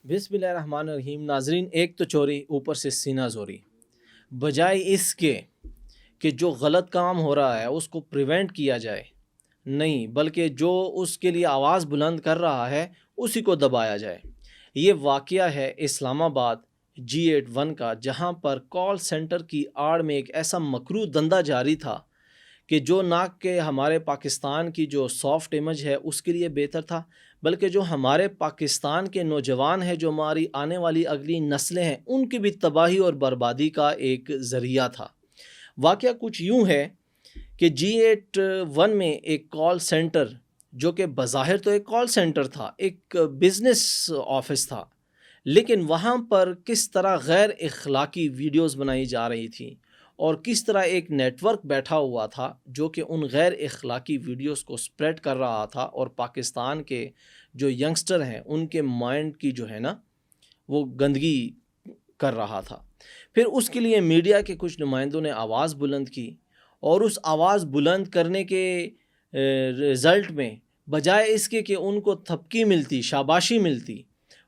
بسم اللہ الرحمن الرحیم. ناظرین، ایک تو چوری اوپر سے سینہ زوری. بجائے اس کے کہ جو غلط کام ہو رہا ہے اس کو پریونٹ کیا جائے، نہیں بلکہ جو اس کے لیے آواز بلند کر رہا ہے اسی کو دبایا جائے. یہ واقعہ ہے اسلام آباد G81 کا، جہاں پر کال سینٹر کی آڑ میں ایک ایسا مکروہ دندہ جاری تھا کہ جو نہ کہ ہمارے پاکستان کی جو سافٹ امیج ہے اس کے لیے بہتر تھا، بلکہ جو ہمارے پاکستان کے نوجوان ہیں، جو ہماری آنے والی اگلی نسلیں ہیں، ان کی بھی تباہی اور بربادی کا ایک ذریعہ تھا. واقعہ کچھ یوں ہے کہ G81 میں ایک کال سینٹر، جو کہ بظاہر تو ایک کال سینٹر تھا، ایک بزنس آفس تھا، لیکن وہاں پر کس طرح غیر اخلاقی ویڈیوز بنائی جا رہی تھیں اور کس طرح ایک نیٹ ورک بیٹھا ہوا تھا جو کہ ان غیر اخلاقی ویڈیوز کو سپریڈ کر رہا تھا اور پاکستان کے جو ینگسٹر ہیں ان کے مائنڈ کی جو ہے نا وہ گندگی کر رہا تھا. پھر اس کے لیے میڈیا کے کچھ نمائندوں نے آواز بلند کی، اور اس آواز بلند کرنے کے رزلٹ میں بجائے اس کے کہ ان کو تھپکی ملتی، شاباشی ملتی،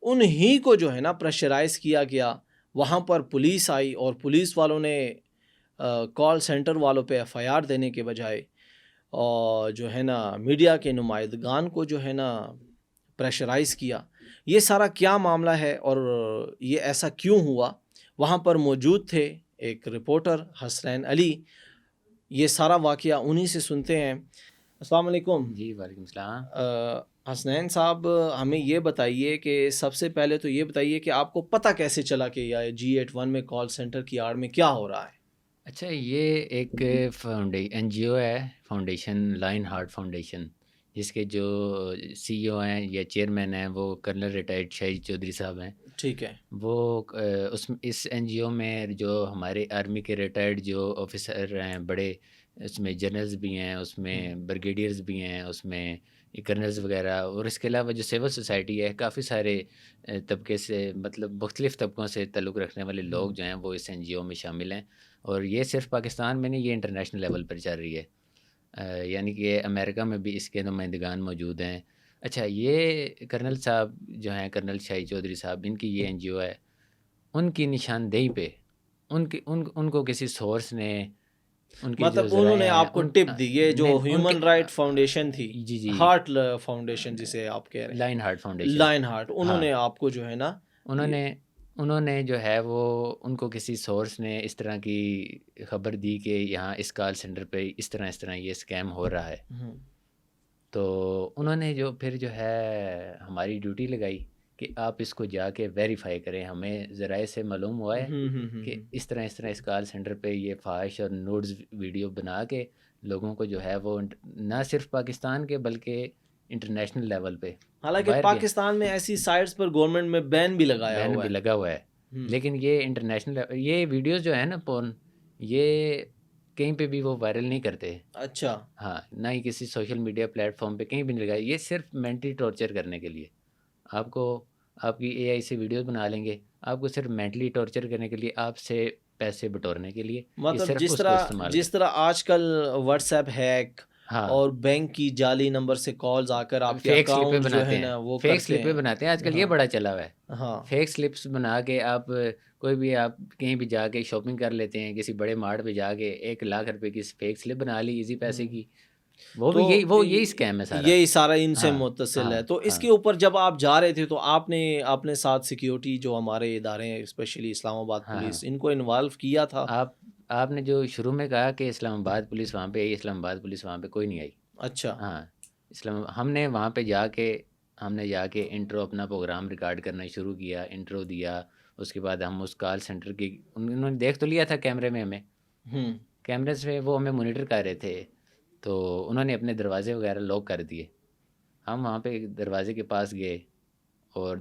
انہی کو جو ہے نا پریشرائز کیا گیا. وہاں پر پولیس آئی اور پولیس والوں نے کال سینٹر والوں پہ FIR دینے کے بجائے اور جو ہے نا میڈیا کے نمائندگان کو جو ہے نا پریشرائز کیا. یہ سارا کیا معاملہ ہے اور یہ ایسا کیوں ہوا؟ وہاں پر موجود تھے ایک رپورٹر حسنین علی. یہ سارا واقعہ انہی سے سنتے ہیں. السلام علیکم. جی وعلیکم السلام. حسنین صاحب، ہمیں یہ بتائیے کہ سب سے پہلے تو یہ بتائیے کہ آپ کو پتہ کیسے چلا کہ یہ G81 میں کال سینٹر کی آڑ میں کیا ہو رہا ہے؟ اچھا، یہ ایک NGO ہے، فاؤنڈیشن لائن ہارٹ فاؤنڈیشن، جس کے جو CEO ہیں یا چیئرمین ہیں وہ کرنل ریٹائرڈ شاہد چودھری صاحب ہیں. ٹھیک ہے. وہ اس NGO میں جو ہمارے آرمی کے ریٹائرڈ جو آفیسر ہیں بڑے، اس میں جنرلز بھی ہیں، اس میں بریگیڈیئرز بھی ہیں، اس میں کرنلز وغیرہ، اور اس کے علاوہ جو سول سوسائٹی ہے، کافی سارے طبقے سے، مطلب مختلف طبقوں سے تعلق رکھنے والے لوگ جو ہیں وہ اس NGO میں شامل ہیں. اور یہ صرف پاکستان میں نہیں، یہ انٹرنیشنل لیول پر چل رہی ہے، یعنی کہ امریکہ میں بھی اس کے نمائندگان موجود ہیں. اچھا، یہ کرنل صاحب جو ہیں، کرنل شاہد چودھری صاحب، ان کی یہ NGO ہے. ان کی نشاندہی پہ ان کو کسی سورس نے، ان کے جو مطلب انہوں ذرائع نے ہیں آپ کو ٹپ دی، یہ جو ان کے ہیومن رائٹ فاؤنڈیشن تھی، جی جی ہارٹ فاؤنڈیشن جسے آپ کہہ رہے لائن ہارٹ ہیں، فاؤنڈیشن، لائن ہارٹ، انہوں ہاں، نے آپ کو جو ہے نا انہوں نے جو ہے وہ ان کو کسی سورس نے اس طرح کی خبر دی کہ یہاں اس کال سینٹر پہ اس طرح یہ اسکیم ہو رہا ہے. تو انہوں نے جو پھر جو ہے ہماری ڈیوٹی لگائی کہ آپ اس کو جا کے ویریفائی کریں. ہمیں ذرائع سے معلوم ہوا ہے کہ اس طرح اس کال سینٹر پہ یہ فحش اور نوڈز ویڈیو بنا کے لوگوں کو جو ہے وہ نہ صرف پاکستان کے بلکہ انٹرنیشنل لیول پہ، حالانکہ باہر کے پاکستان میں ایسی سائٹس پر گورنمنٹ میں بین بھی لگایا بین ہوا بھی ہے. لگا ہوا ہے، لیکن یہ انٹرنیشنل یہ ویڈیوز جو ہے نا پورن، یہ کہیں پہ بھی وہ وائرل نہیں کرتے. اچھا. ہاں، نہ ہی کسی سوشل میڈیا پلیٹ فارم پہ کہیں بھی نہیں لگا. یہ صرف مینٹلی ٹارچر کرنے کے لیے آپ کو، آپ کی AI سے ویڈیوز بنا لیں گے، آپ کو صرف مینٹلی ٹارچر کرنے کے لیے، آپ سے پیسے بٹورنے کے لیے، یہ مطلب صرف اس کو استعمال جس طرح آج کل واٹس ایپ ہیک ہاں، اور بینک کی جالی نمبر سے کالز آ کر آپ کے فیک سلپیں اکاؤنٹ جو ہے بناتے ہیں، نا وہ فیک کرتے سلپیں ہیں. بناتے ہیں. آج کل یہ ہاں بڑا چلا ہوا ہے، ہاں. فیک سلپس بنا کے آپ کوئی بھی، آپ کہیں بھی جا کے شاپنگ کر لیتے ہیں، کسی بڑے مارٹ پہ جا کے 1,00,000 روپے کی فیک سلپ بنا لی ایزی پیسے کی. وہ بھی یہی اسکیم ہے سارا. یہی سارا ان سے ہاں متصل ہاں ہے. تو اس ہاں کے اوپر جب آپ جا رہے تھے تو آپ نے اپنے ساتھ سیکیورٹی جو ہمارے ادارے ہیں، اسپیشلی اسلام آباد ہاں پولیس، ان کو انوالو کیا تھا؟ آپ نے جو شروع میں کہا کہ اسلام آباد پولیس وہاں پہ آئی، اسلام آباد پولیس وہاں پہ کوئی نہیں آئی. اچھا. ہاں، ہم نے وہاں پہ جا کے انٹرو اپنا پروگرام ریکارڈ کرنا شروع کیا، انٹرو دیا. اس کے بعد ہم اس کال سینٹر کی، انہوں نے دیکھ تو لیا تھا کیمرے میں، ہمیں کیمرے سے وہ ہمیں مانیٹر کر رہے تھے، تو انہوں نے اپنے دروازے وغیرہ لاک کر دیے. ہم وہاں پہ دروازے کے پاس گئے، اور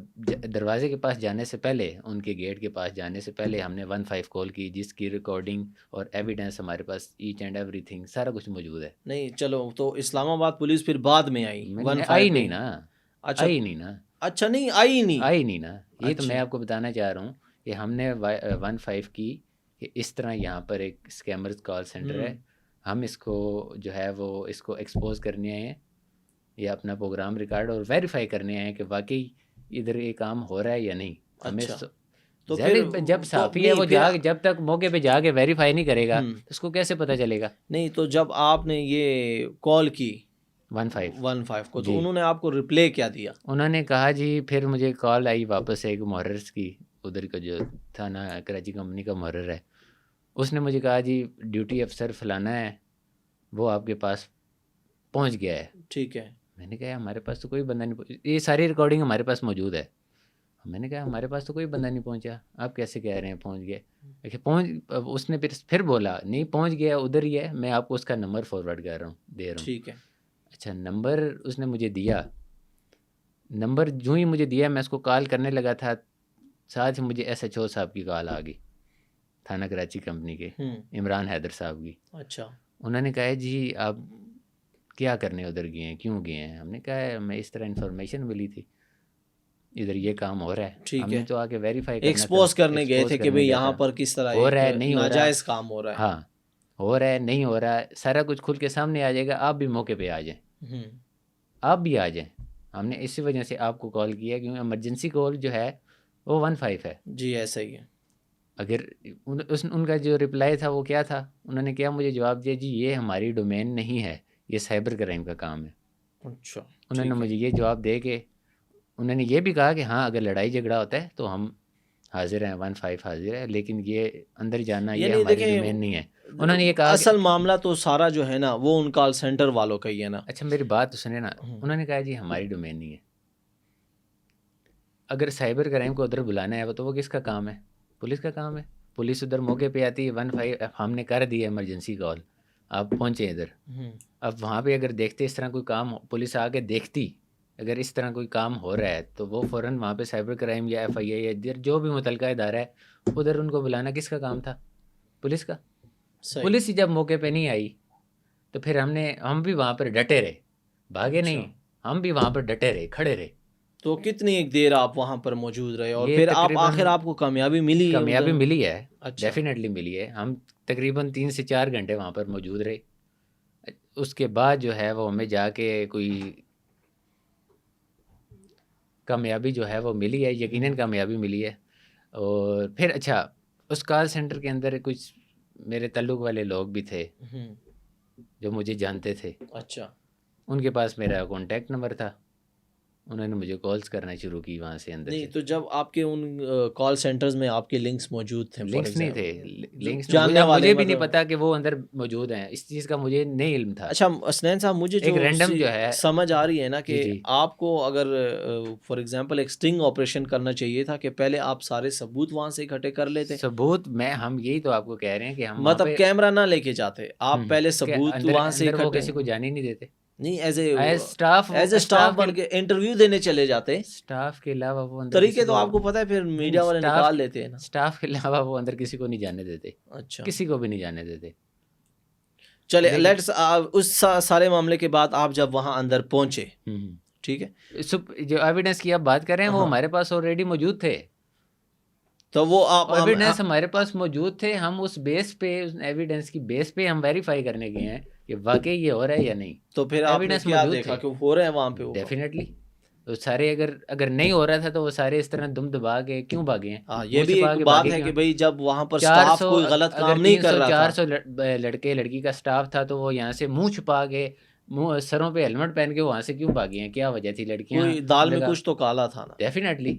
دروازے کے پاس جانے سے پہلے، ان کے گیٹ کے پاس جانے سے پہلے ہم نے 15 کال کی، جس کی ریکارڈنگ اور ایویڈنس ہمارے پاس ایچ اینڈ ایوری تھنگ سارا کچھ موجود ہے. نہیں چلو، تو اسلام آباد پولیس پھر بعد میں آئی 15 آئی پہ؟ نہیں نا، اچھا. آئی نہیں نا، اچھا نہیں آئی نہیں. آئی نہیں نا. یہ تو اچھا. میں آپ کو بتانا چاہ رہا ہوں کہ ہم نے 15 کی کہ اس طرح یہاں پر ایک اسکیمرز کال سینٹر ہے، ہم اس کو جو ہے وہ اس کو ایکسپوز کرنے آئے ہیں، یا اپنا پروگرام ریکارڈ اور ویریفائی کرنے آئے ہیں کہ واقعی ادھر یہ کام ہو رہا ہے یا نہیں. ہمیں اچھا تو ظاہر پھر جب صحافی ہے وہ جب تک موقع پہ جا کے ویریفائی نہیں کرے گا تو اس کو کیسے پتہ چلے گا. نہیں تو جب آپ نے یہ کال کی 15 کو تو جی. انہوں نے آپ کو ریپلے کیا دیا؟ انہوں نے کہا جی پھر مجھے کال آئی واپس ایک محرر کی, ادھر کا جو تھا نا کراچی کمپنی کا محرر ہے, اس نے مجھے کہا جی ڈیوٹی افسر فلانا ہے وہ آپ کے پاس پہنچ گیا ہے. ٹھیک ہے. میں نے کہا ہمارے پاس تو کوئی بندہ نہیں, یہ ساری ریکارڈنگ ہمارے پاس موجود ہے. میں نے کہا ہمارے پاس تو کوئی بندہ نہیں پہنچا, آپ کیسے کہہ رہے ہیں پہنچ گئے. اس نے پھر بولا نہیں پہنچ گیا ادھر ہی ہے, میں آپ کو اس کا نمبر فارورڈ کر رہا ہوں دے رہا ہوں. ٹھیک ہے. اچھا نمبر اس نے مجھے دیا, نمبر جو ہی مجھے دیا میں اس کو کال کرنے لگا تھا, ساتھ ہی مجھے ایس ایچ او صاحب کی کال آ گئی, تھانہ کراچی کمپنی کے عمران حیدر صاحب کی. اچھا. انہوں نے کہا جی آپ کیا کرنے ادھر گئے ہیں, کیوں گئے ہیں؟ ہم نے کہا میں اس طرح انفارمیشن ملی تھی ادھر یہ کام ہو رہا ہے, ہم نے تو آ کے ویریفائی کرنا تھا, ایکسپوز کرنے گئے تھے کہ بھئی یہاں پر کس طرح ہو رہا ہے نہیں ہو رہا, ناجائز کام ہو رہا ہے. ہاں ہو رہا ہے نہیں ہو رہا, سارا کچھ کھل کے سامنے آ جائے گا, آپ بھی موقع پہ آ جائیں, آپ بھی آ جائیں. ہم نے اسی وجہ سے آپ کو کال کیا کیونکہ ایمرجنسی کال جو ہے وہ 15 ہے. جی ایسا ہی ہے. اگر ان کا جو رپلائی تھا وہ کیا تھا, انہوں نے کیا مجھے جواب دیا جی یہ ہماری ڈومین نہیں ہے, یہ سائبر کرائم کا کام ہے. اچھا. انہوں نے مجھے یہ جواب دے کے انہوں نے یہ بھی کہا کہ ہاں اگر لڑائی جھگڑا ہوتا ہے تو ہم حاضر ہیں, 15 حاضر ہے, لیکن یہ اندر جانا یہ ہماری ڈومین نہیں ہے. انہوں نے یہ کہا اصل معاملہ تو سارا جو ہے نا وہ ان کال سینٹر والوں کا ہی ہے نا. اچھا میری بات تو سنیں نا, انہوں نے کہا جی ہماری ڈومین نہیں ہے. اگر سائبر کرائم کو ادھر بلانا ہے تو وہ کس کا کام ہے؟ پولیس کا کام ہے. پولیس ادھر موقع پہ آتی ہے, 15 ہم نے کر دی ہے ایمرجنسی کال, آپ پہنچے ادھر. اب وہاں پہ اگر دیکھتے اس طرح کوئی کام, پولیس آ کے دیکھتی اگر اس طرح کوئی کام ہو رہا ہے تو وہ فوراً وہاں پہ سائبر کرائم یا ایف آئی اے یا جو بھی متعلقہ ادارہ ہے ادھر ان کو بلانا کس کا کام تھا؟ پولیس کا. پولیس ہی جب موقع پہ نہیں آئی تو پھر ہم بھی وہاں پر ڈٹے رہے, بھاگے نہیں, ہم بھی وہاں پر ڈٹے رہے, کھڑے رہے. تو کتنی ایک دیر آپ وہاں پر موجود رہے اور پھر آخر آپ کو کامیابی ملی ہے؟ کامیابی ملی ہے, ڈیفینیٹلی ملی ہے. ہم تقریباً 3 سے 4 گھنٹے وہاں پر موجود رہے. اس کے بعد جو ہے وہ ہمیں جا کے کوئی کامیابی جو ہے وہ ملی ہے, یقیناً کامیابی ملی ہے. اور پھر اچھا اس کال سینٹر کے اندر کچھ میرے تعلق والے لوگ بھی تھے جو مجھے جانتے تھے. اچھا. ان کے پاس میرا کانٹیکٹ نمبر تھا, انہوں نے مجھے کالز کرنا شروع کی وہاں سے اندر. نہیں تو جب آپ کے ان کال سینٹرز میں آپ کے لنکس موجود تھے؟ لنکس نہیں تھے, لنکس مجھے بھی نہیں پتا کہ وہ اندر موجود ہیں, اس چیز کا مجھے نہیں علم تھا. اچھا اسنین صاحب مجھے ایک رینڈم جو ہے سمجھ آ رہی ہے نا کہ آپ کو اگر فار ایگزامپل ایک سٹنگ آپریشن کرنا چاہیے تھا کہ پہلے آپ سارے ثبوت وہاں سے اکٹھے کر لیتے. ثبوت ہم یہی تو آپ کو کہہ رہے ہیں کہ ہم مطلب کیمرہ نہ لے کے جاتے آپ, پہلے ثبوت وہاں سے اندر وہ کسی کو جانے نہیں دیتے. نہیں ایز اے اسٹاف بن کے انٹرویو دینے چلے جاتے. اسٹاف کے علاوہ وہ طریقے تو آپ کو پتہ ہے پھر میڈیا والے نکال لیتے ہیں نا. اسٹاف کے علاوہ وہ اندر کسی کو نہیں جانے دیتے. اچھا کسی کو بھی نہیں جانے دیتے. چلے لیٹس اس سارے معاملے کے بعد آپ جب وہاں اندر پہنچے, ٹھیک ہے, جو ایویڈنس کی آپ بات کر رہے ہیں وہ ہمارے پاس آلریڈی موجود تھے. تو وہ آپ ایویڈنس ہمارے پاس موجود تھے, ہم اس بیس پہ, اس ایویڈنس کی بیس پہ ہم ویریفائی کرنے گئے ہیں کہ واقعی یہ ہو رہا ہے یا نہیں. تو پھر آپ نے کیا دیکھا کہ ہو رہے ہیں وہاں پہ؟ ڈیفینیٹلی تو سارے اگر نہیں ہو رہا تھا تو وہ سارے اس طرح دم دبا کے کیوں بھاگے ہیں؟ یہ بھی ایک بات ہے کہ بھئی جب وہاں پر سٹاف کوئی غلط کام نہیں کر رہا تھا, 400 لڑکے لڑکی کا سٹاف تھا, تو وہ یہاں سے منہ چھپا کے سروں پہ ہیلمٹ پہن کے وہاں سے کیوں بھاگے ہیں؟ کیا وجہ تھی؟ لڑکیاں کوئی دال میں کچھ تو کالا تھا نا. ڈیفینیٹلی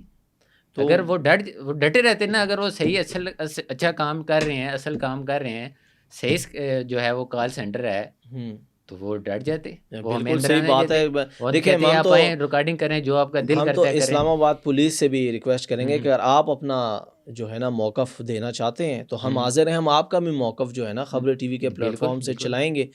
اگر وہ ڈٹے رہتے نا, اگر وہ صحیح اچھا کام کر رہے ہیں, اصل کام کر رہے ہیں, صحیح جو ہے وہ کال سینٹر ہے, تو وہ ڈٹ جاتے. بالکل صحیح بات ہے. دیکھیں آپ آئیں ریکارڈنگ کریں جو آپ کا دل کرتا ہے کریں. ہم تو اسلام آباد پولیس سے بھی ریکویسٹ کریں گے کہ اگر آپ اپنا جو ہے نا موقف دینا چاہتے ہیں تو ہم حاضر ہیں, ہم آپ کا بھی موقف جو ہے نا خبر ٹی وی کے پلیٹ فارم سے چلائیں گے.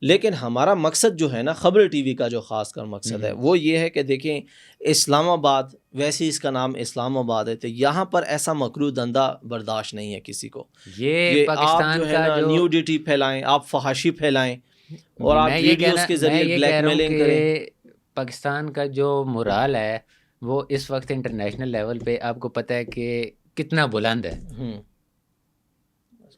لیکن ہمارا مقصد جو ہے نا خبر ٹی وی کا جو خاص کر مقصد ہے وہ یہ ہے کہ دیکھیں اسلام آباد, ویسے اس کا نام اسلام آباد ہے, تو یہاں پر ایسا مکروہ دھندا برداشت نہیں ہے کسی کو. یہ آپ جو ہے نا نیوڈیٹی پھیلائیں, آپ فحاشی پھیلائیں, اور آپ ویڈیوز کے ذریعے بلیک میلنگ کریں. پاکستان کا جو مورال ہے وہ اس وقت انٹرنیشنل لیول پہ آپ کو پتہ ہے کہ کتنا بلند ہے.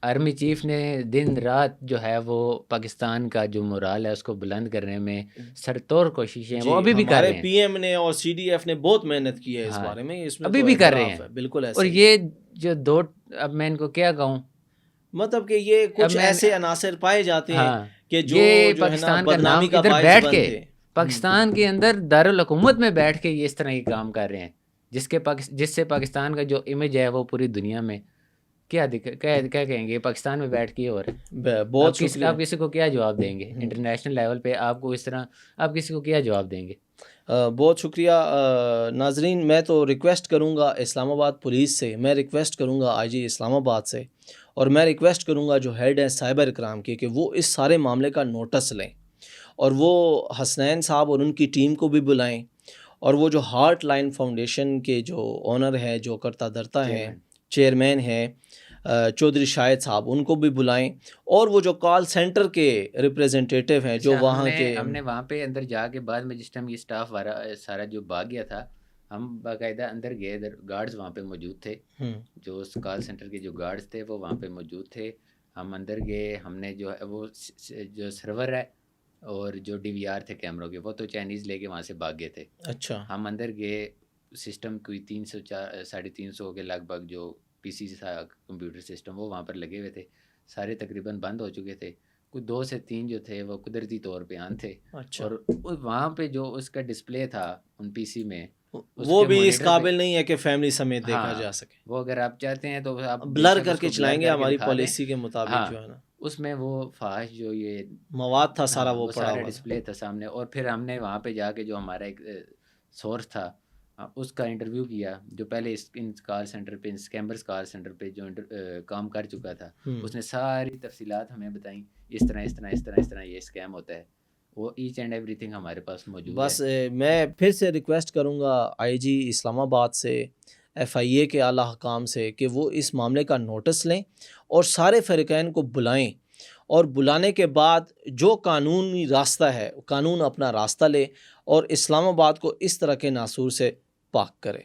آرمی چیف نے دن رات جو ہے وہ پاکستان کا جو مورال ہے اس کو بلند کرنے میں سرتوڑ کوششیں وہ ابھی بھی کر رہے ہیں. پی ایم نے اور سی ڈی ایف نے بہت محنت کی ہے اس بارے میں, اس میں ابھی بھی کر رہے ہیں بالکل ایسے. اور یہ جو دو, اب میں ان کو کیا کہوں, مطلب کہ یہ کچھ ایسے عناصر پائے جاتے ہیں کہ جو پاکستان کا نام ادھر بیٹھ کے پاکستان کے اندر دارالحکومت میں بیٹھ کے یہ اس طرح کے کام کر رہے ہیں, جس سے پاکستان کا جو امیج ہے وہ پوری دنیا میں کیا کہیں گے پاکستان میں بیٹھ کے. اور بہت آپ کسی کو کیا جواب دیں گے انٹرنیشنل لیول پہ, آپ کو اس طرح آپ کسی کو کیا جواب دیں گے؟ بہت شکریہ ناظرین. میں تو ریکویسٹ کروں گا اسلام آباد پولیس سے, میں ریکویسٹ کروں گا آئی جی اسلام آباد سے, اور میں ریکویسٹ کروں گا جو ہیڈ ہیں سائبر کرائم کی کہ وہ اس سارے معاملے کا نوٹس لیں, اور وہ حسنین صاحب اور ان کی ٹیم کو بھی بلائیں, اور وہ جو ہارٹ لائن فاؤنڈیشن کے جو اونر ہے, جو کرتا درتا ہیں, چیئرمین ہیں چودھری شاہد صاحب, ان کو بھی بلائیں, اور وہ جو کال سینٹر کے ریپریزنٹیٹیو ہیں جو وہاں کے. ہم نے وہاں پہ اندر جا کے بعد میں جس ٹائم یہ اسٹاف سارا جو بھاگ گیا تھا, ہم باقاعدہ اندر گئے, ادھر گارڈز وہاں پہ موجود تھے, جو اس کال سینٹر کے جو گارڈز تھے وہ وہاں پہ موجود تھے. ہم اندر گئے, ہم نے جو ہے وہ جو سرور ہے اور جو ڈی وی آر تھے کیمروں کے وہ تو چائنیز لے کے وہاں سے بھاگ گئے تھے. اچھا. ہم اندر گئے, سسٹم کوئی 300-350 کے لگ بھگ جو پی سی تھا کمپیوٹر سسٹم وہ وہاں پر لگے ہوئے تھے, سارے تقریباً بند ہو چکے تھے. کچھ 2 سے 3 جو تھے وہ قدرتی طور پہ آن تھے. اچھا. اور وہاں پہ جو اس کا ڈسپلے تھا ان پی سی میں وہ بھی اس قابل نہیں ہے کہ فیملی سمیت دیکھا جا سکے. وہ اگر آپ چاہتے ہیں تو آپ بلر کر کے چلائیں گے, ہماری پالیسی کے مطابق جو ہے نا. اس میں وہ فحش جو یہ مواد تھا سارا وہ پڑا ہوا ڈسپلے تھا سامنے. اور پھر ہم نے وہاں پہ جا کے جو ہمارا ایک سورس تھا اس کا انٹرویو کیا, جو پہلے ان کال سینٹر پہ اسکیمرز کال سینٹر پہ جو کام کر چکا تھا. اس نے ساری تفصیلات ہمیں بتائیں, اس طرح یہ اسکیم ہوتا ہے. وہ ایچ اینڈ ایوری تھنگ ہمارے پاس موجود ہے. بس میں پھر سے ریکویسٹ کروں گا آئی جی اسلام آباد سے, ایف آئی اے کے اعلیٰ حکام سے کہ وہ اس معاملے کا نوٹس لیں اور سارے فریقین کو بلائیں, اور بلانے کے بعد جو قانونی راستہ ہے قانون اپنا راستہ لے اور اسلام آباد کو اس طرح کے ناسور سے پاک کرے.